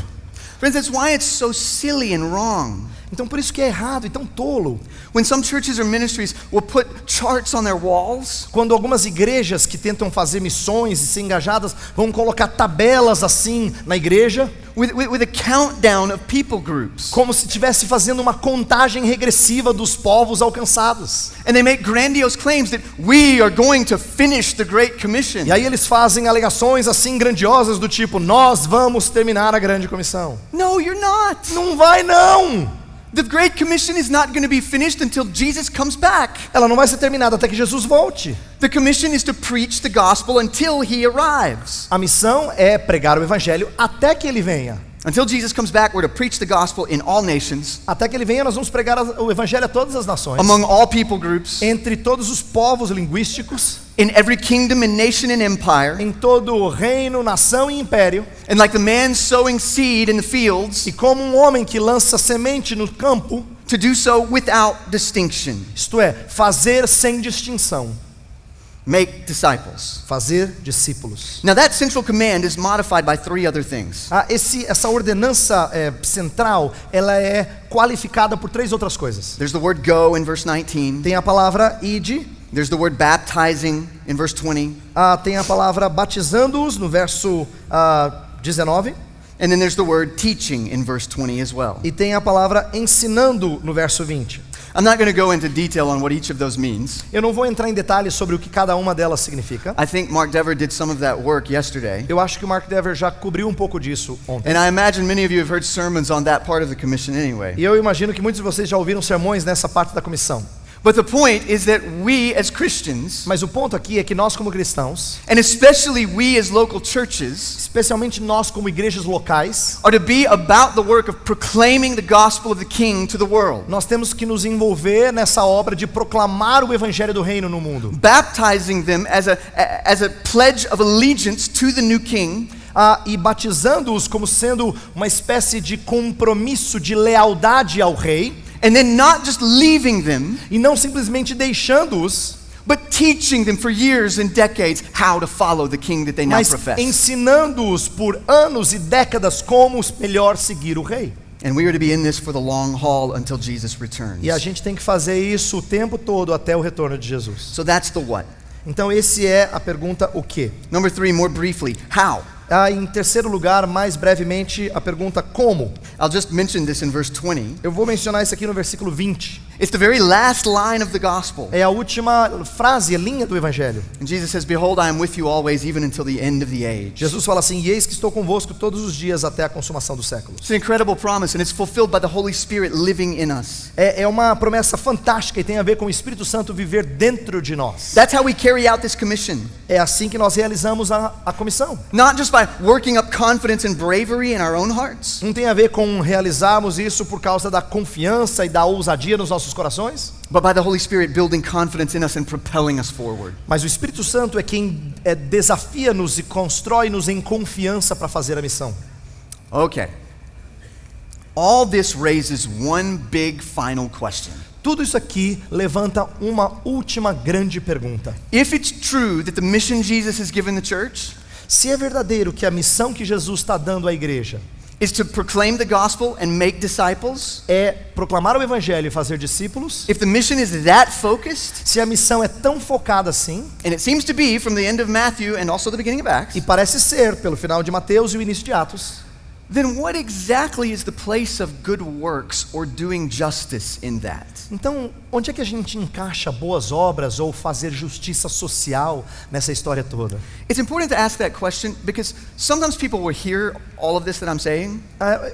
Friends, that's why it's so silly and wrong. Então por isso que é errado e tão tolo. When some churches or ministries will put charts on their walls, Quando algumas igrejas que tentam fazer missões e ser engajadas vão colocar tabelas assim na igreja, with a countdown of people groups, como se estivesse fazendo uma contagem regressiva dos povos alcançados. and they make grandiose claims that we are going to finish the Great Commission. E aí eles fazem alegações assim grandiosas do tipo, nós vamos terminar a grande comissão. No, you're not. Não vai não! The Great Commission is not going to be finished until Jesus comes back. Ela não vai ser terminada até que Jesus volte. The commission is to preach the gospel until he arrives. A missão é pregar o evangelho até que ele venha. Until Jesus comes back, we're to preach the gospel in all nations, Até que ele venha, nós vamos pregar o evangelho a todas as nações, among all people groups, entre todos os povos linguísticos, in every kingdom and nation and empire. em todo reino, nação e império. And like the man sowing seed in the fields, E como um homem que lança semente no campo, to do so without distinction. isto é, fazer sem distinção, Make disciples. fazer discípulos. Now that central command is modified by three other things. Essa ordenança central, ela é qualificada por três outras coisas. There's the word go in verse 19. Tem a palavra ide, There's the word baptizing in verse 20. tem a palavra batizando-os no verso 19, And then there's the word teaching in verse 20 as well. e tem a palavra ensinando no verso 20. I'm not going to go into detail on what each of those means. Eu não vou entrar em detalhes sobre o que cada uma delas significa. I think Mark Dever did some of that work yesterday. Eu acho que o Mark Dever já cobriu um pouco disso ontem. And I imagine many of you have heard sermons on that part of the commission anyway. E eu imagino que muitos de vocês já ouviram sermões nessa parte da comissão. But the point is that we as Christians, Mas o ponto aqui é que nós como cristãos, and especially we as local churches, especialmente nós como igrejas locais, are to be about the work of proclaiming the gospel of the King to the world. nós temos que nos envolver nessa obra de proclamar o evangelho do reino no mundo. Baptizing them as a pledge of allegiance to the new King, E batizando-os como sendo uma espécie de compromisso de lealdade ao rei, and then not just leaving them, e não simplesmente deixando-os, but teaching them for years and decades how to follow the King that they now mas profess. ensinando-os por anos e décadas como melhor seguir o rei. And we are to be in this for the long haul until Jesus returns. E a gente tem que fazer isso o tempo todo até o retorno de Jesus. So that's the what. Então esse é a pergunta o quê? Number 3, more briefly, how? Em terceiro lugar, mais brevemente, a pergunta como? I'll just mention this in verse 20. Eu vou mencionar isso aqui no versículo 20. It's the very last line of the gospel. É a última frase, a linha do evangelho. And Jesus says, "Behold, I am with you always, even until the end of the age." Jesus fala assim: "E eis que estou convosco todos os dias até a consumação dos séculos." It's an incredible promise, and it's fulfilled by the Holy Spirit living in us. É uma promessa fantástica e tem a ver com o Espírito Santo viver dentro de nós. That's how we carry out this commission. É assim que nós realizamos a comissão. Not just by working up confidence and bravery in our own hearts, Não tem a ver com realizarmos isso por causa da confiança e da ousadia nos nossos corações, but by the Holy Spirit building confidence in us and propelling us forward. mas o Espírito Santo é quem desafia-nos e constrói-nos em confiança para fazer a missão. Okay. All this raises one big final question. Tudo isso aqui levanta uma última grande pergunta. If it's true that the mission Jesus has given the church Se é verdadeiro que a missão que Jesus está dando à igreja is to proclaim the gospel and make disciples, é proclamar o evangelho e fazer discípulos, if the mission is that focused, se a missão é tão focada assim, and it seems to be from the end of Matthew and also the beginning of Acts, e parece ser pelo final de Mateus e o início de Atos, then what exactly is the place of good works or doing justice in that? então onde é que a gente encaixa boas obras ou fazer justiça social nessa história toda? It's important to ask that question because sometimes people will hear all of this that I'm saying,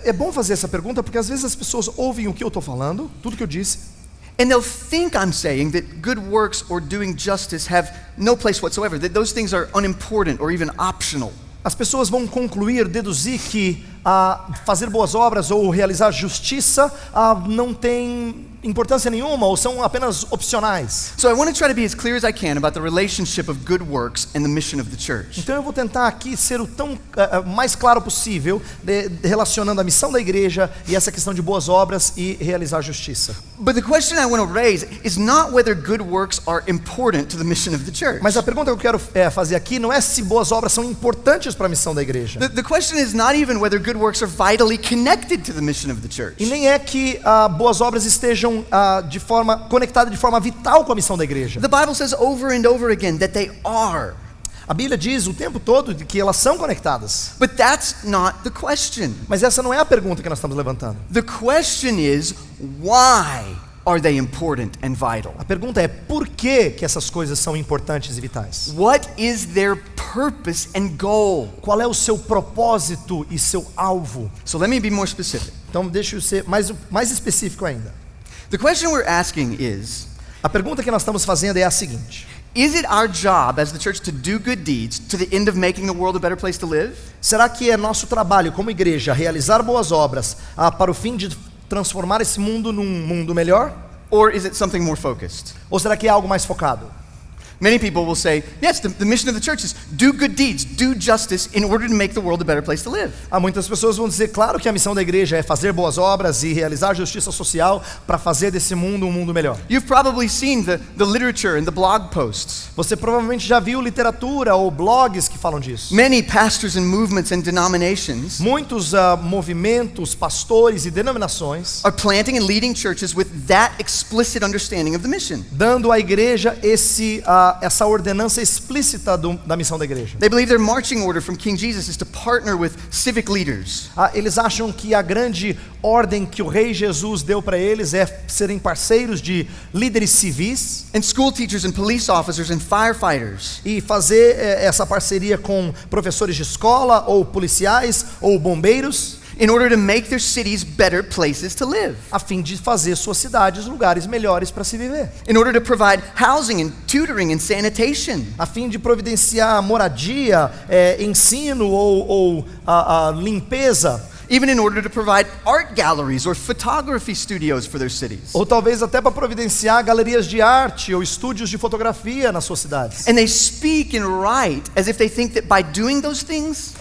É bom fazer essa pergunta porque às vezes as pessoas ouvem o que eu estou falando, tudo que eu disse, and they'll think I'm saying that good works or doing justice have no place whatsoever, that those things are unimportant or even optional. as pessoas vão concluir, deduzir que fazer boas obras ou realizar justiça não tem importância nenhuma ou são apenas opcionais. So I want to try to be as clear as I can about the relationship of good works and the mission of the church. Então eu vou tentar aqui ser o tão mais claro possível, relacionando a missão da igreja e essa questão de boas obras e realizar justiça. But the question I want to raise is not whether good works are important to the mission of the church. Mas a pergunta que eu quero fazer aqui não é se boas obras são importantes para a missão da igreja. The question is not even whether good works are vitally connected to the mission of the church. E nem é que boas obras estejam conectadas de forma vital com a missão da igreja. The Bible says over and over again that they are. A Bíblia diz o tempo todo de que elas são conectadas. But that's not the question. Mas essa não é a pergunta que nós estamos levantando. The question is why are they important and vital? A pergunta é por que essas coisas são importantes e vitais? What is their purpose and goal? Qual é o seu propósito e seu alvo? So let me be more specific. Então deixa eu ser mais específico ainda. The question we're asking is, A pergunta que nós estamos fazendo é a seguinte: is it our job as the church to do good deeds to the end of making the world a better place to live? será que é nosso trabalho como igreja realizar boas obras para o fim de transformar esse mundo num mundo melhor? Or is it something more focused? Ou será que é algo mais focado? Many people will say, yes, the mission of the church is do good deeds, do justice in order to make the world a better place to live. Muitas pessoas vão dizer, claro que a missão da igreja é fazer boas obras e realizar justiça social para fazer desse mundo um mundo melhor. You've probably seen the literature and the blog posts. Você provavelmente já viu literatura ou blogs que falam disso. Many pastors and movements and denominations Muitos movimentos, pastores e denominações are planting and leading churches with that explicit understanding of the mission. dando à igreja essa ordenança explícita da missão da igreja. They believe their marching order from King Jesus is to partner with civic leaders. Eles acham que a grande ordem que o rei Jesus deu para eles é serem parceiros de líderes civis And school teachers and police officers and firefighters. e fazer essa parceria com professores de escola ou policiais ou bombeiros In order to make their cities better places to live. a fim de fazer suas cidades lugares melhores para se viver, In order to provide housing and tutoring and sanitation. a fim de providenciar moradia, ensino ou limpeza, Even in order to provide art galleries or photography studios for their cities. ou talvez até para providenciar galerias de arte ou estúdios de fotografia nas suas cidades. And they speak and write as if they think that by doing those things,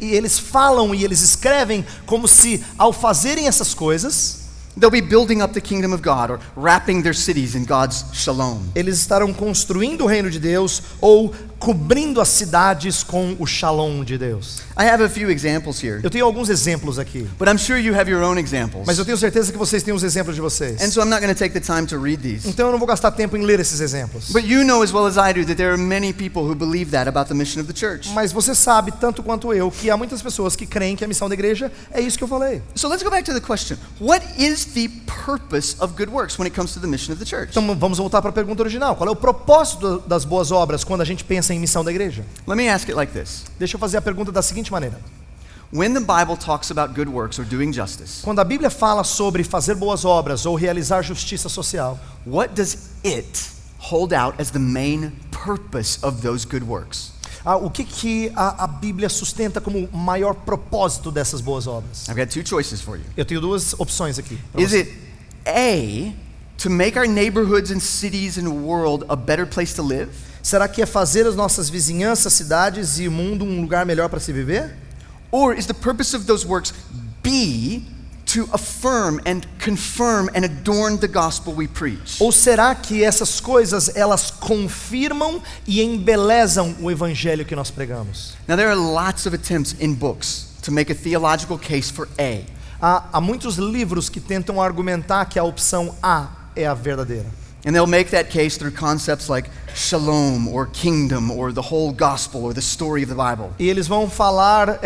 E eles falam e eles escrevem como se ao fazerem essas coisas they'll be building up the kingdom of God or wrapping their cities in God's shalom. eles estarão construindo o reino de Deus ou cobrindo as cidades com o shalom de Deus. I have a few examples here, Eu tenho alguns exemplos aqui, but I'm sure you have your own examples. mas eu tenho certeza que vocês têm os exemplos de vocês. And so I'm not going to take the time to read these. Então eu não vou gastar tempo em ler esses exemplos. But you know as well as I do that there are many people who believe that about the mission of the church. Mas você sabe, tanto quanto eu, que há muitas pessoas que creem que a missão da igreja é isso que eu falei. So let's go back to the question. What is the purpose of good works when it comes to the mission of the church? Então vamos voltar para a pergunta original. Qual é o propósito das boas obras quando a gente pensa em missão da igreja? Let me ask it like this. Deixa eu fazer a pergunta da seguinte maneira. When the Bible talks about good works or doing justice, Quando a Bíblia fala sobre fazer boas obras ou realizar justiça social, what does it hold out as the main purpose of those good works? o que a Bíblia sustenta como o maior propósito dessas boas obras? I've got two choices for you. Eu tenho duas opções aqui. pra Is você. it A, to make our neighborhoods and cities and world a better place to live? Será que é fazer as nossas vizinhanças, cidades e o mundo um lugar melhor para se viver? Or is the purpose of those works B, to affirm and confirm and adorn the gospel we preach? Ou será que essas coisas elas confirmam e embelezam o evangelho que nós pregamos? Now, there are lots of attempts in books to make a theological case for A. Há muitos livros que tentam argumentar que a opção A é a verdadeira. And they'll make that case through concepts like shalom or kingdom or the whole gospel or the story of the Bible. E eles vão falar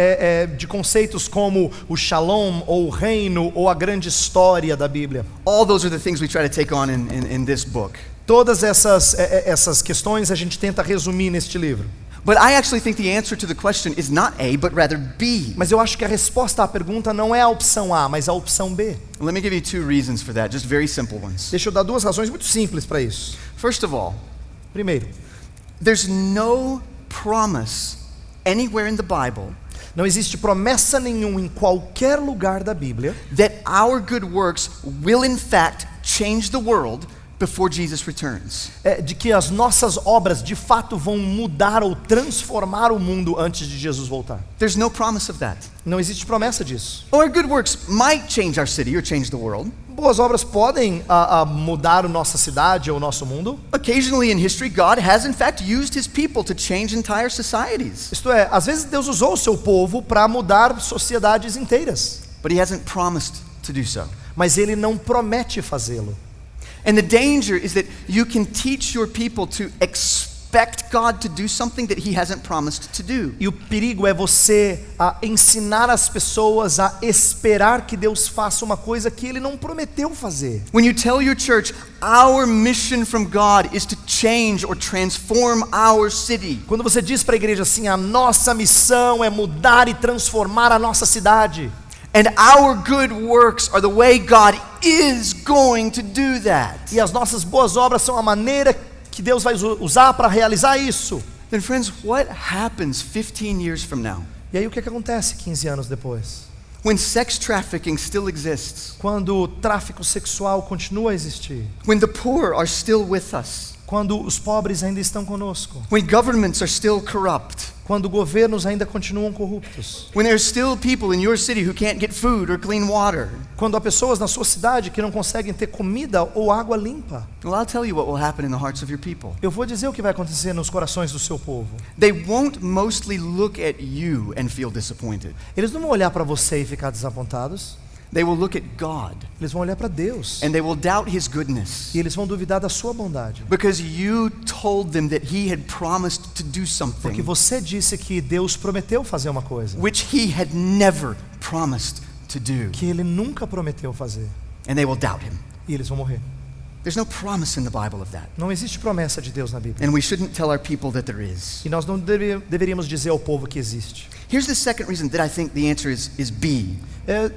de conceitos como o shalom, ou o reino, ou a grande história da Bíblia. All those are the things we try to take on in this book. Todas essas questões a gente tenta resumir neste livro. But I actually think the answer to the question is not A, but rather B. Mas eu acho que a resposta à pergunta não é a opção A, mas a opção B. Let me give you two reasons for that, just very simple ones. Deixa eu dar duas razões muito simples para isso. First of all, Primeiro, there's no promise anywhere in the Bible não existe promessa nenhuma em qualquer lugar da Bíblia that our good works will in fact change the world before Jesus returns. de que as nossas obras de fato vão mudar ou transformar o mundo antes de Jesus voltar. There's no promise of that. Não existe promessa disso. Our good works might change our city or change the world. Boas obras podem mudar a nossa cidade ou o nosso mundo. Occasionally in history, God has in fact used his people to change entire societies. Isto é, às vezes Deus usou o seu povo para mudar sociedades inteiras, But he hasn't promised to do so. mas Ele não promete fazê-lo. And the danger is that you can teach your people to expect God to do something that he hasn't promised to do. E o perigo é você ensinar as pessoas a esperar que Deus faça uma coisa que Ele não prometeu fazer. When you tell your church, our mission from God is to change or transform our city, Quando você diz para a igreja assim, a nossa missão é mudar e transformar a nossa cidade, and our good works are the way God is going to do that, e as nossas boas obras são a maneira que Deus vai usar para realizar isso. then friends, what happens 15 years from now? E aí o que acontece 15 anos depois? When sex trafficking still exists, Quando o tráfico sexual continua a existir, when the poor are still with us, quando os pobres ainda estão conosco, when governments are still corrupt, quando governos ainda continuam corruptos, when there are still people in your city who can't get food or clean water, quando há pessoas na sua cidade que não conseguem ter comida ou água limpa, well, I'll tell you what will happen in the hearts of your people. eu vou dizer o que vai acontecer nos corações do seu povo. They won't mostly look at you and feel disappointed. Eles não vão olhar para você e ficar desapontados. They will look at God Eles vão olhar para Deus and they will doubt his goodness e eles vão duvidar da sua bondade, because you told them that he had promised to do porque something você disse que Deus prometeu fazer uma coisa which he had never promised to do, que Ele nunca prometeu fazer, and they will doubt him. e eles vão morrer. There's no promise in the Bible of that, Não existe promessa de Deus na Bíblia, and we shouldn't tell our people that there is. e nós não deveríamos dizer ao povo que existe. Here's the second reason that I think the answer is B.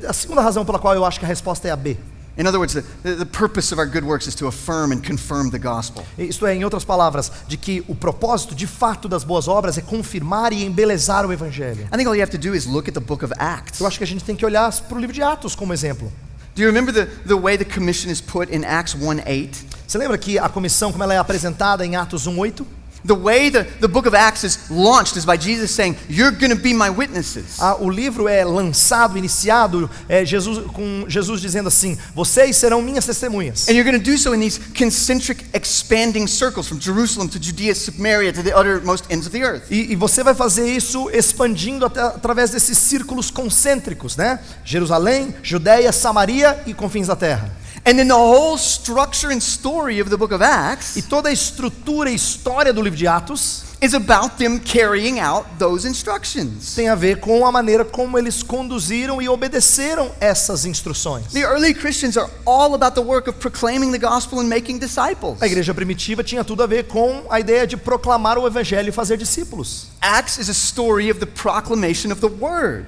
A segunda razão pela qual eu acho que a resposta é a B. In other words, the purpose of our good works is to affirm and confirm the gospel. Isto é, em outras palavras, de que o propósito de fato das boas obras é confirmar e embelezar o Evangelho. I think all you have to do is look at the book of Acts. Eu acho que a gente tem que olhar para o livro de Atos como exemplo. Do you remember the way the commission is put in Acts 1:8? Você lembra que a comissão, como ela é apresentada em Atos 1:8? The way the book of Acts is launched is by Jesus saying, "You're going to be my witnesses." O livro é lançado, iniciado, com Jesus dizendo assim: vocês serão minhas testemunhas. And you're going to do so in these concentric expanding circles from Jerusalem to Judea, Samaria to the uttermost ends of the earth. E você vai fazer isso expandindo através desses círculos concêntricos, né? Jerusalém, Judeia, Samaria e confins da terra. And then the whole structure and story of the book of Acts E toda a estrutura e história do livro de Atos is about them carrying out those instructions. tem a ver com a maneira como eles conduziram e obedeceram essas instruções. The early Christians are all about the work of proclaiming the gospel and making disciples. A igreja primitiva tinha tudo a ver com a ideia de proclamar o evangelho e fazer discípulos. Acts is a story of the proclamation of the word.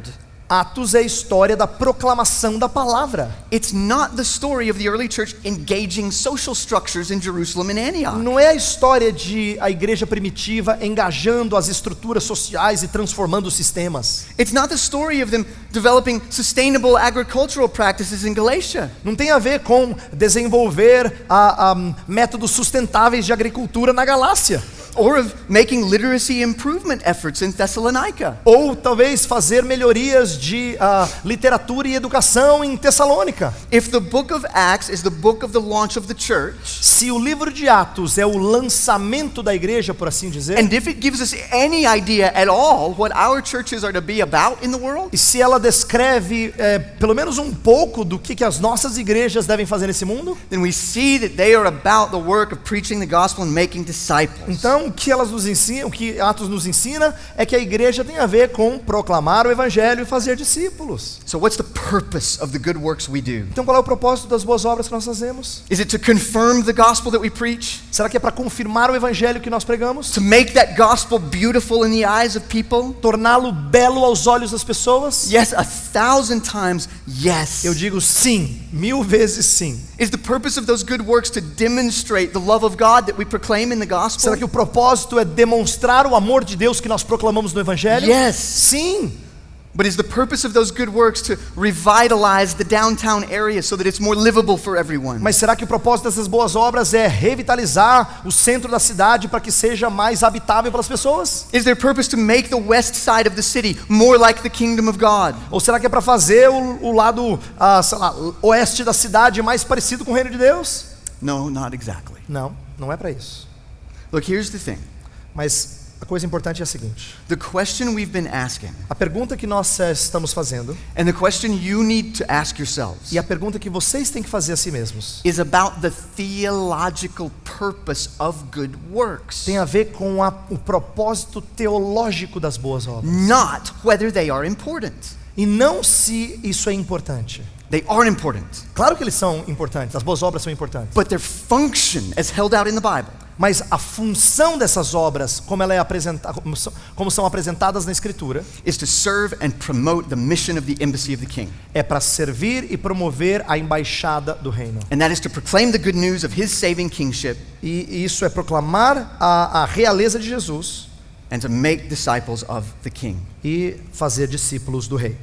Atos é a história da proclamação da palavra. It's not the story of the early church engaging social structures in Jerusalem and Antioch. Não é a história de a igreja primitiva engajando as estruturas sociais e transformando sistemas. It's not the story of them developing sustainable agricultural practices in Galatia. Não tem a ver com desenvolver métodos sustentáveis de agricultura na Galácia. Or of making literacy improvement efforts in Thessalonica. Ou talvez fazer melhorias de literatura e educação em Tessalônica. If the book of Acts is the book of the launch of the church, Se o livro de Atos é o lançamento da igreja, por assim dizer, and if it gives us any idea at all what our churches are to be about in the world, e se ela descreve pelo menos um pouco do que as nossas igrejas devem fazer nesse mundo, then we see that they are about the work of preaching the gospel and making disciples. então o que elas nos ensinam, o que Atos nos ensina é que a igreja tem a ver com proclamar o evangelho e fazer discípulos. So what's the purpose of the good works we do? Então qual é o propósito das boas obras que nós fazemos? Is it to confirm the gospel that we preach? Será que é para confirmar o evangelho que nós pregamos? To make that gospel beautiful in the eyes of people? Torná-lo belo aos olhos das pessoas? Yes, 1,000 times yes. Eu digo sim, 1000 vezes sim. Is the purpose of those good works to demonstrate the love of God that we proclaim in the gospel? Será que o propósito é demonstrar o amor de Deus que nós proclamamos no evangelho? Yes. Sim. But is the purpose of those good works to revitalize the downtown area so that it's more livable for everyone? Mas será que o propósito dessas boas obras é revitalizar o centro da cidade para que seja mais habitável pelas pessoas? Is there purpose to make the west side of the city more like the kingdom of God? Ou será que é para fazer o lado, oeste da cidade mais parecido com o reino de Deus? No, not exactly. Não, não é para isso. Look, here's the thing. Mas a coisa importante é a seguinte: The question we've been asking, a pergunta que nós estamos fazendo, and the question you need to ask yourselves, e a pergunta que vocês têm que fazer a si mesmos, is about the theological purpose of good works, tem a ver com o propósito teológico das boas obras, not whether they are important. e não se isso é importante. They are important, Claro que eles são importantes, as boas obras são importantes, but their function as held out in the Bible mas a função dessas obras, como ela é apresentada, como são apresentadas na Escritura, is to serve and promote the mission of the embassy of the King. é para servir e promover a embaixada do reino. And that is to proclaim the good news of His saving kingship E isso é proclamar a realeza de Jesus and to make disciples of the King. e fazer discípulos do rei.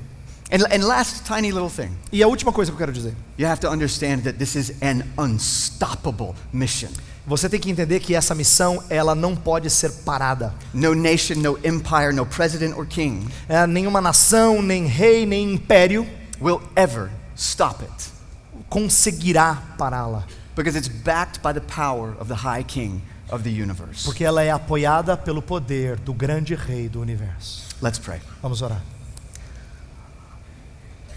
And last tiny little thing, E a última coisa que eu quero dizer: you have to understand that this is an unstoppable mission. você tem que entender que essa missão, ela não pode ser parada. No nation, no empire, no president or king Nenhuma nação, nem rei, nem império will ever stop it, conseguirá pará-la, because it's backed by the power of the high king of the universe. porque ela é apoiada pelo poder do grande rei do universo. Let's pray. Vamos orar.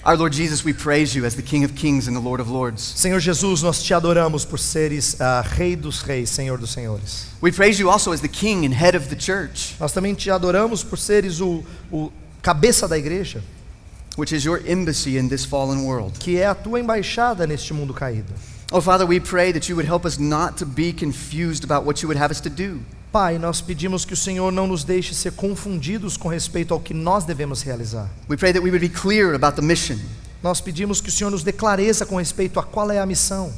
Our Lord Jesus, we praise you as the King of Kings and the Lord of Lords. Senhor Jesus, nós te adoramos por seres Rei dos reis, Senhor dos senhores. We praise you also as the King and head of the church, Nós também te adoramos por seres o cabeça da igreja, which is your embassy in this fallen world. que é a tua embaixada neste mundo caído. Oh, Father, we pray that you would help us not to be confused about what you would have us to do. Pai, nós pedimos que o Senhor não nos deixe ser confundidos com respeito ao que nós devemos realizar. We pray that we would be clear about the mission Nós pedimos que o Senhor nos dê clareza com respeito a qual é a missão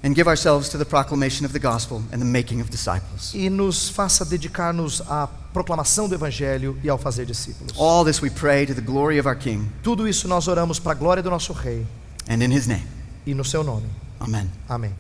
and give ourselves to the proclamation of the gospel and the making of disciples. e nos faça dedicar-nos à proclamação do Evangelho e ao fazer discípulos. All this we pray to the glory of our King, Tudo isso nós oramos para a glória do nosso Rei and in His name. e no seu nome. Amen. Amém.